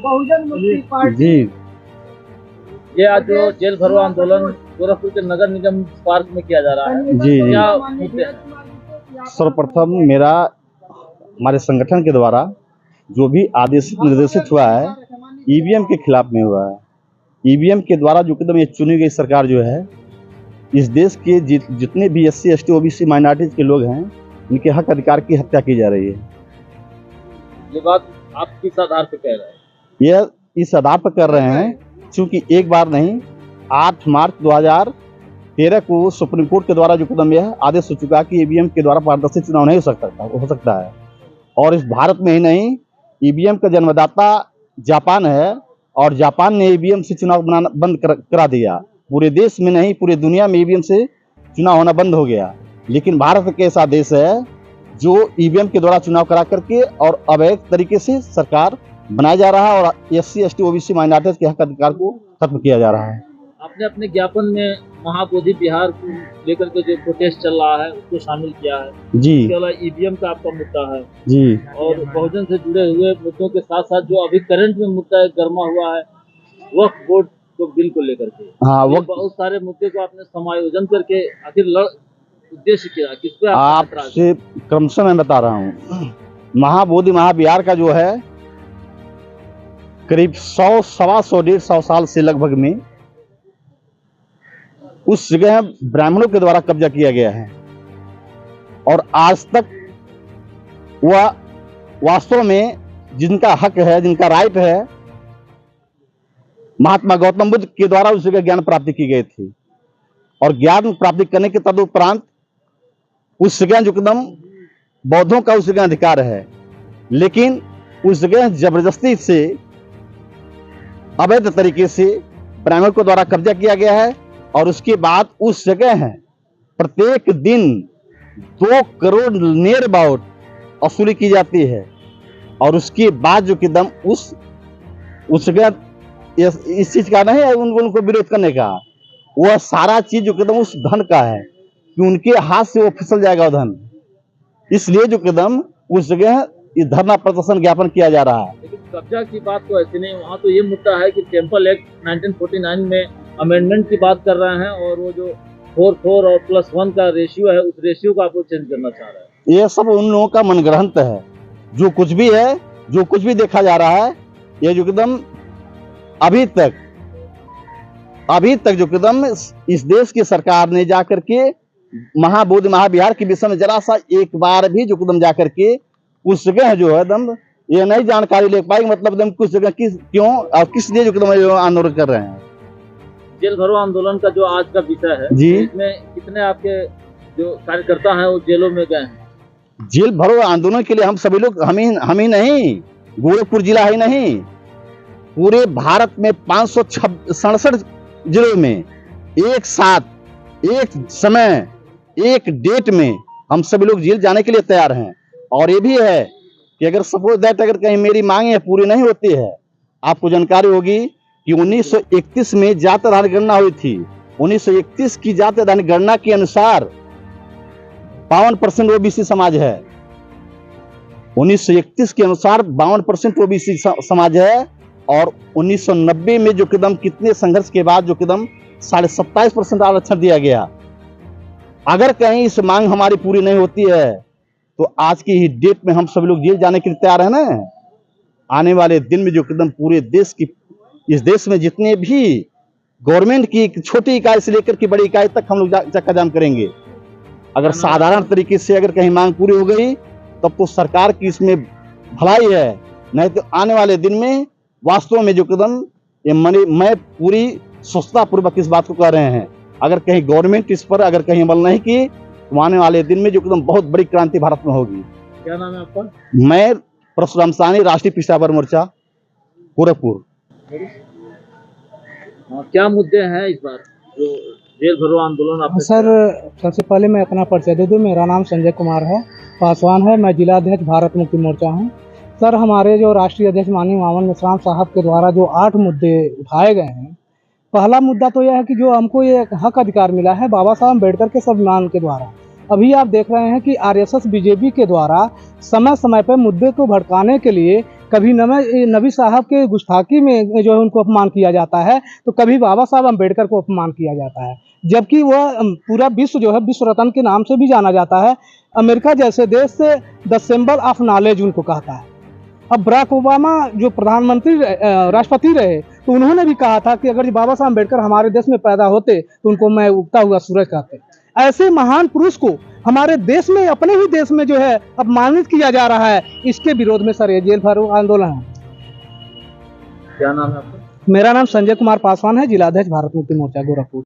बहुजन मुक्ति पार्टी जी ये आज जो जेल भरो आंदोलन गोरखपुर के नगर निगम पार्क में किया जा रहा है, जी क्या मुद्दे हैं? सर्वप्रथम मेरा हमारे संगठन के द्वारा जो भी आदेशित निर्देशित हुआ है ईवीएम के खिलाफ में हुआ है। ईवीएम के द्वारा जो कदम ये चुनी गई सरकार जो है, इस देश के जितने भी SC ST OBC माइनॉरिटीज के लोग हैं, इनके हक अधिकार की हत्या की जा रही है। ये बात आप किस आधार पे कह रहे हैं? यह इस आधार पर कर रहे हैं क्योंकि एक बार नहीं, 8 मार्च 2013 को सुप्रीम कोर्ट के द्वारा जो कदम यह आदेश हो चुका कि ईवीएम के द्वारा पारदर्शी चुनाव नहीं हो सकता है। और इस भारत में ही नहीं, ईवीएम का जन्मदाता जापान है और जापान ने ईवीएम से चुनाव बनाना बंद करा दिया। पूरे देश में नहीं, पूरे दुनिया में ईवीएम से चुनाव होना बंद हो गया। लेकिन भारत एक ऐसा देश है जो ईवीएम के द्वारा चुनाव करा करके और अवैध तरीके से सरकार बनाया जा रहा है और SC ST OBC माइनॉरिटीज के हक अधिकार को खत्म किया जा रहा है। आपने अपने ज्ञापन में महाबोधि बिहार को लेकर के जो प्रोटेस्ट चल रहा है उसको शामिल किया है। जी इसके अलावा ईवीएम का आपका मुद्दा है जी और बहुजन से जुड़े हुए मुद्दों के साथ साथ जो अभी करंट में मुद्दा गर्मा हुआ है वक्फ बोर्ड को बिल को लेकर के, हाँ, ये बहुत सारे मुद्दे को आपने समायोजन करके आखिर उद्देश्य किया किस पे आपसे क्रमशः मैं बता रहा हूँ। महाबोधि महाविहार का जो है करीब 100, 125, 150 साल से लगभग में उस जगह ब्राह्मणों के द्वारा कब्जा किया गया है और आज तक वह वास्तव में जिनका हक है, जिनका राइट है, महात्मा गौतम बुद्ध के द्वारा उस जगह ज्ञान प्राप्ति की गई थी और ज्ञान प्राप्ति करने के तदुपरांत उस जगह जो कदम बौद्धों का उस जगह अधिकार है, लेकिन उस जगह जबरदस्ती से अवैध तरीके से ब्राह्मणों के द्वारा कब्जा किया गया है और उसके बाद उस जगह है प्रत्येक दिन 2 करोड़ नियर अबाउट वसूली की जाती है और उसके बाद जो कदम उस जगह इस चीज का नहीं है उनको विरोध करने का, वह सारा चीज जो कदम उस धन का है कि उनके हाथ से वो फिसल जाएगा वो धन, इसलिए जो कदम उस जगह धरना प्रदर्शन ज्ञापन किया जा रहा है। लेकिन कब्जा की बात तो ऐसी नहीं, वहाँ तो ये मुद्दा है कि टेम्पल एक्ट 1949 में अमेंडमेंट की बात कर रहे हैं और वो जो 4 और +1 का रेशियो है उस रेशियो को आपको चेंज करना चाह रहे हैं। ये सब उन लोगों का मनगढ़ंत है। जो कुछ भी है, जो कुछ भी देखा जा रहा है, ये जो कदम अभी तक जो कदम इस देश की सरकार ने जाकर के महाबोधि महाविहार के विषय में जरा सा एक बार भी जो कदम जाकर के उस जगह जो है दम ये नहीं जानकारी ले पाएगी, मतलब दम कुछ जगह क्यों और किस लिए जो कदम आंदोलन कर रहे हैं। जेल भरो आंदोलन का जो आज का विषय है जी, इसमें कितने आपके जो कार्यकर्ता हैं वो जेलों में गए हैं? जेल भरो आंदोलन के लिए हम सभी लोग हम ही नहीं, गोरखपुर जिला ही नहीं, पूरे भारत में 567 जिलों में एक साथ एक समय एक डेट में हम सभी लोग जेल जाने के लिए तैयार हैं। और ये भी है कि अगर सपोज दैट अगर कहीं मेरी मांगे पूरी नहीं होती है, आपको जानकारी होगी कि 1931 में जाति आधार गणना हुई थी। 1931 की जाति आधार गणना के अनुसार 52% OBC समाज है। 1931 के अनुसार 52% OBC समाज है और 1990 में जो कदम कितने संघर्ष के बाद जो कदम 27.5% आरक्षण दिया गया। अगर कहीं इस मांग हमारी पूरी नहीं होती है तो आज की ही डेट में हम सभी लोग जेल जाने के लिए तैयार है ना। आने वाले दिन में जो कदम पूरे देश की इस देश में जितने भी गवर्नमेंट की छोटी इकाई से लेकर के बड़ी इकाई तक हम लोग चक्का जाम करेंगे। अगर साधारण तरीके से अगर कहीं मांग पूरी हो गई तब तो सरकार की इसमें भलाई है, नहीं तो आने वाले दिन में वास्तव में जो कदम ये मैं पूरी स्वच्छता पूर्वक इस बात को कह रहे हैं, अगर कहीं गवर्नमेंट इस पर अगर कहीं अमल नहीं की तो आने वाले दिन में जो कदम बहुत बड़ी क्रांति भारत में होगी। क्या नाम है आपका? मैं परशुराम साहनी, राष्ट्रीय पिछड़ा वर्ग मोर्चा गोरखपुर। क्या मुद्दे हैं इस बार जो जेल भरो आंदोलन आप? सर सबसे पहले मैं अपना परिचय दे दूं, मेरा नाम संजय कुमार है, पासवान है, मैं जिला अध्यक्ष भारत मुक्ति मोर्चा हूं। सर हमारे जो राष्ट्रीय अध्यक्ष माननीय मामन मिश्राम साहब के द्वारा जो 8 मुद्दे उठाए गए हैं, पहला मुद्दा तो यह है कि जो हमको ये हक अधिकार मिला है बाबा साहब अम्बेडकर के संविधान के द्वारा। अभी आप देख रहे हैं कि RSS BJP के द्वारा समय समय पर मुद्दे को भड़काने के लिए कभी नबी साहब के गुस्ताखी में जो है उनको अपमान किया जाता है, तो कभी बाबा साहब अम्बेडकर को अपमान किया जाता है, जबकि वह पूरा विश्व जो है विश्व रत्न के नाम से भी जाना जाता है। अमेरिका जैसे देश से द सिंबल ऑफ नॉलेज उनको कहता है। अब बराक ओबामा जो प्रधानमंत्री राष्ट्रपति रहे, तो उन्होंने भी कहा था कि अगर बाबा साहब अम्बेडकर हमारे देश में पैदा होते तो उनको मैं उगता हुआ सूरज कहते। ऐसे महान पुरुष को हमारे देश में, अपने ही देश में जो है अपमानित किया जा रहा है। इसके विरोध में सर ये जेल भरो आंदोलन है। क्या नाम है आपका? मेरा नाम संजय कुमार पासवान है, जिलाध्यक्ष भारत मुक्ति मोर्चा गोरखपुर।